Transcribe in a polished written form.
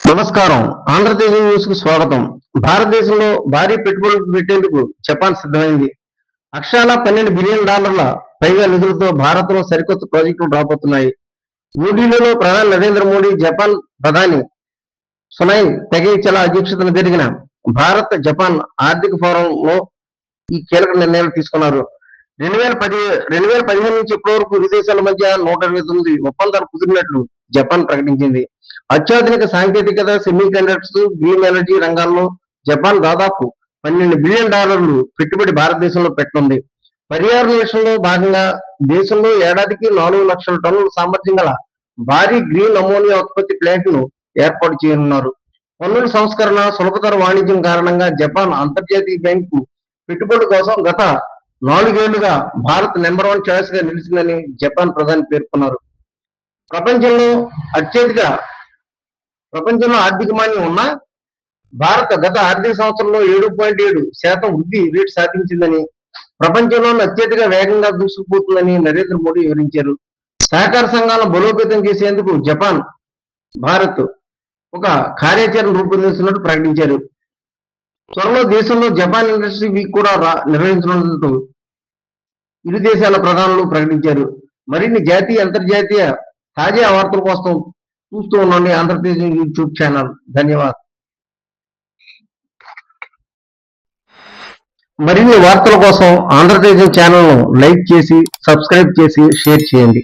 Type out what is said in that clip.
నమస్కారం. ఆంధ్రప్రదేశ్ న్యూస్ కు స్వాగతం. భారతదేశంలో భారీ పెట్టుబడులు పెట్టేందుకు జపాన్ సిద్ధమైంది. అక్షరాల $12 బిలియన్ పైగా నిధులతో భారత్ లో సరికొత్త ప్రాజెక్టులు రాబోతున్నాయి. న్యూఢిల్లీలో ప్రధాని నరేంద్ర మోడీ, జపాన్ ప్రధాని సునైన్ తగైచల అధ్యక్షతన జరిగిన భారత్ జపాన్ ఆర్థిక ఫోరం లో ఈ కీలక నిర్ణయాలు తీసుకున్నారు. 2015 నుంచి ఇప్పటి వరకు ఇరు దేశాల మధ్య 129 ఒప్పందాలు కుదిరినట్లు జపాన్ ప్రకటించింది. అత్యాధునిక సాంకేతికత, సెమీ కండక్టర్స్, గ్రీన్ ఎనర్జీ రంగాల్లో జపాన్ దాదాపు $12 బిలియన్ పెట్టుబడి భారతదేశంలో పెట్టనుంది. పర్యావరణ విషయంలో భాగంగా దేశంలో ఏడాదికి 4 లక్షల టన్నుల సామర్థ్యం గల భారీ గ్రీన్ అమోనియా ఉత్పత్తి ప్లాంట్ ను ఏర్పాటు చేయనున్నారు. పన్నుల సంస్కరణ, సులభతర వాణిజ్యం కారణంగా జపాన్ అంతర్జాతీయ బ్యాంకు పెట్టుబడుల కోసం గత 4 ఏళ్లుగా భారత్ నెంబర్ 1 చాయిస్ గా నిలిచిందని జపాన్ ప్రధాని పేర్కొన్నారు. ప్రపంచంలో ఆర్థిక మాన్యం ఉన్న భారత్ గత ఆర్థిక సంవత్సరంలో 7.7% వృద్ధి రేటు సాధించిందని, ప్రపంచంలోనే అత్యధిక వేగంగా దూసుకుపోతుందని నరేంద్ర మోడీ వివరించారు. సహకార సంఘాలను బలోపేతం చేసేందుకు జపాన్, భారత్ ఒక కార్యాచరణ రూపొందిస్తున్నట్టు ప్రకటించారు. త్వరలో దేశంలో జపాన్ ఇండస్ట్రీ వీక్ కూడా నిర్వహించనున్నట్టు ఇరు దేశాల ప్రధానులు ప్రకటించారు. మరిన్ని జాతీయ, అంతర్జాతీయ తాజా వార్తల కోసం చూస్తూ ఉండండి ఆంధ్రప్రదేశ్ యూట్యూబ్ ఛానల్. ధన్యవాదాలు. మరిన్ని వార్తల కోసం ఆంధ్రప్రదేశ్ ఛానల్ ను లైక్ చేసి, సబ్స్క్రైబ్ చేసి, షేర్ చేయండి.